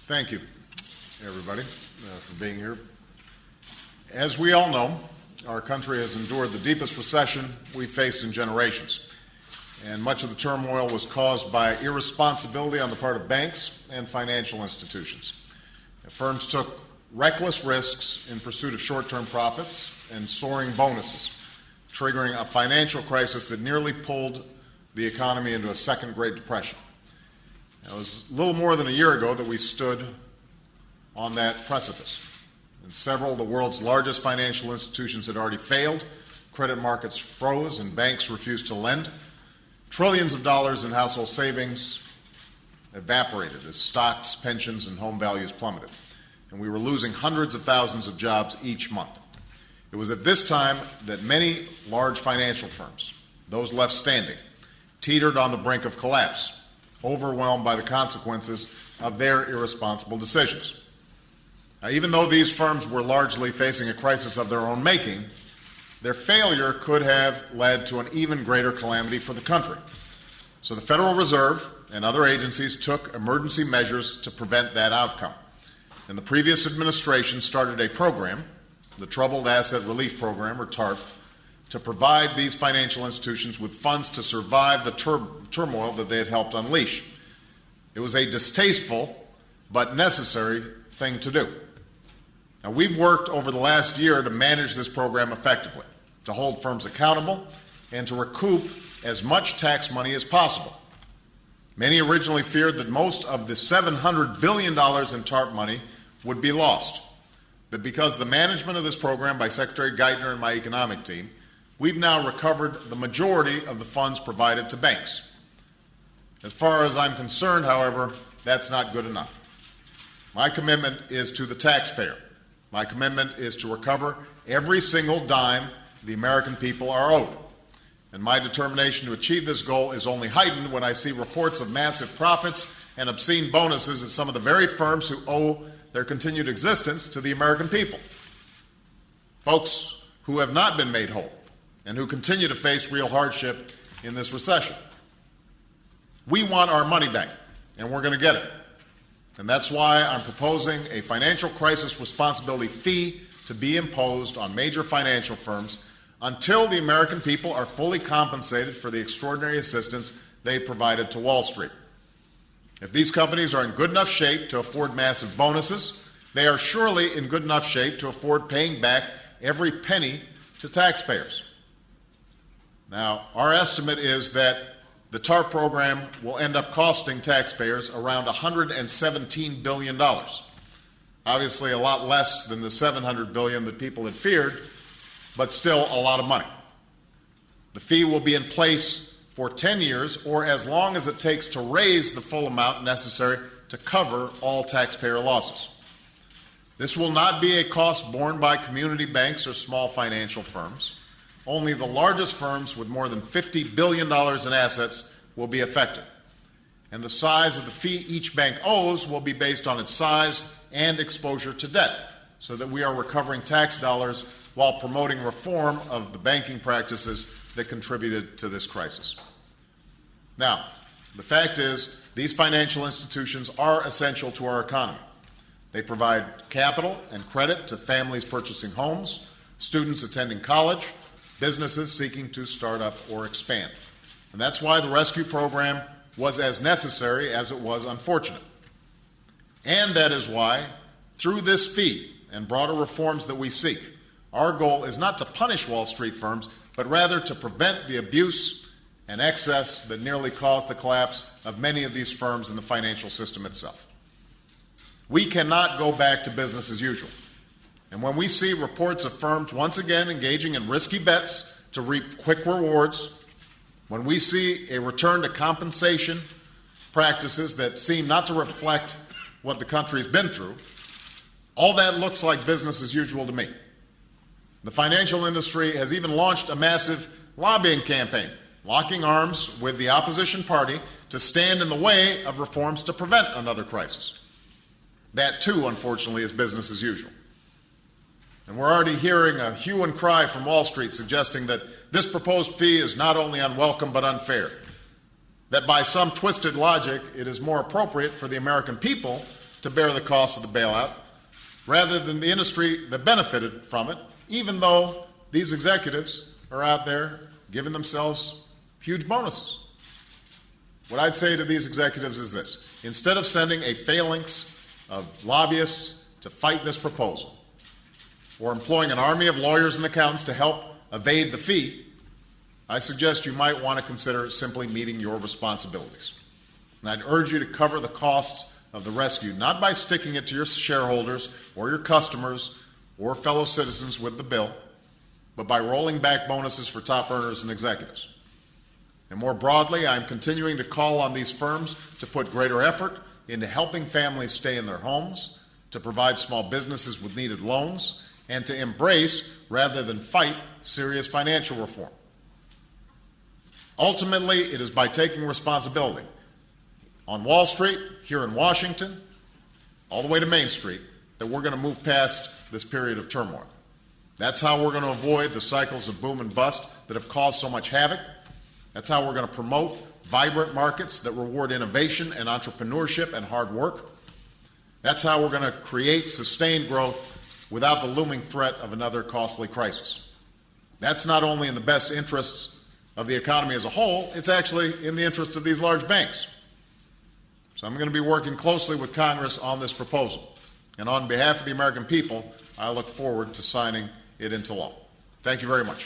Thank you, everybody, for being here. As we all know, our country has endured the deepest recession we've faced in generations, and much of the turmoil was caused by irresponsibility on the part of banks and financial institutions. Firms took reckless risks in pursuit of short-term profits and soaring bonuses, triggering a financial crisis that nearly pulled the economy into a second Great Depression. It was a little more than a year ago that we stood on that precipice. And several of the world's largest financial institutions had already failed, credit markets froze, and banks refused to lend. Trillions of dollars in household savings evaporated as stocks, pensions, and home values plummeted. And we were losing hundreds of thousands of jobs each month. It was at this time that many large financial firms, those left standing, teetered on the brink of collapse, overwhelmed by the consequences of their irresponsible decisions. Now, even though these firms were largely facing a crisis of their own making, their failure could have led to an even greater calamity for the country. So the Federal Reserve and other agencies took emergency measures to prevent that outcome. And the previous administration started a program, the Troubled Asset Relief Program, or TARP, to provide these financial institutions with funds to survive the turmoil that they had helped unleash. It was a distasteful but necessary thing to do. Now, we've worked over the last year to manage this program effectively, to hold firms accountable, and to recoup as much tax money as possible. Many originally feared that most of the $700 billion in TARP money would be lost. But because of the management of this program by Secretary Geithner and my economic team, we've now recovered the majority of the funds provided to banks. As far as I'm concerned, however, that's not good enough. My commitment is to the taxpayer. My commitment is to recover every single dime the American people are owed. And my determination to achieve this goal is only heightened when I see reports of massive profits and obscene bonuses at some of the very firms who owe their continued existence to the American people. Folks who have not been made whole and who continue to face real hardship in this recession. We want our money back, and we're going to get it. And that's why I'm proposing a financial crisis responsibility fee to be imposed on major financial firms until the American people are fully compensated for the extraordinary assistance they provided to Wall Street. If these companies are in good enough shape to afford massive bonuses, they are surely in good enough shape to afford paying back every penny to taxpayers. Now, our estimate is that the TARP program will end up costing taxpayers around $117 billion. Obviously a lot less than the $700 billion that people had feared, but still a lot of money. The fee will be in place for 10 years or as long as it takes to raise the full amount necessary to cover all taxpayer losses. This will not be a cost borne by community banks or small financial firms. Only the largest firms with more than $50 billion in assets will be affected. And the size of the fee each bank owes will be based on its size and exposure to debt, so that we are recovering tax dollars while promoting reform of the banking practices that contributed to this crisis. Now, the fact is, these financial institutions are essential to our economy. They provide capital and credit to families purchasing homes, students attending college, businesses seeking to start up or expand. And that's why the rescue program was as necessary as it was unfortunate. And that is why, through this fee and broader reforms that we seek, our goal is not to punish Wall Street firms, but rather to prevent the abuse and excess that nearly caused the collapse of many of these firms in the financial system itself. We cannot go back to business as usual. And when we see reports of firms once again engaging in risky bets to reap quick rewards, when we see a return to compensation practices that seem not to reflect what the country's been through, all that looks like business as usual to me. The financial industry has even launched a massive lobbying campaign, locking arms with the opposition party to stand in the way of reforms to prevent another crisis. That too, unfortunately, is business as usual. And we're already hearing a hue and cry from Wall Street suggesting that this proposed fee is not only unwelcome but unfair, that by some twisted logic it is more appropriate for the American people to bear the cost of the bailout, rather than the industry that benefited from it, even though these executives are out there giving themselves huge bonuses. What I'd say to these executives is this: instead of sending a phalanx of lobbyists to fight this proposal, or employing an army of lawyers and accountants to help evade the fee, I suggest you might want to consider simply meeting your responsibilities. And I'd urge you to cover the costs of the rescue, not by sticking it to your shareholders or your customers or fellow citizens with the bill, but by rolling back bonuses for top earners and executives. And more broadly, I'm continuing to call on these firms to put greater effort into helping families stay in their homes, to provide small businesses with needed loans, and to embrace, rather than fight, serious financial reform. Ultimately, it is by taking responsibility on Wall Street, here in Washington, all the way to Main Street, that we're going to move past this period of turmoil. That's how we're going to avoid the cycles of boom and bust that have caused so much havoc. That's how we're going to promote vibrant markets that reward innovation and entrepreneurship and hard work. That's how we're going to create sustained growth without the looming threat of another costly crisis. That's not only in the best interests of the economy as a whole, it's actually in the interests of these large banks. So I'm going to be working closely with Congress on this proposal. And on behalf of the American people, I look forward to signing it into law. Thank you very much.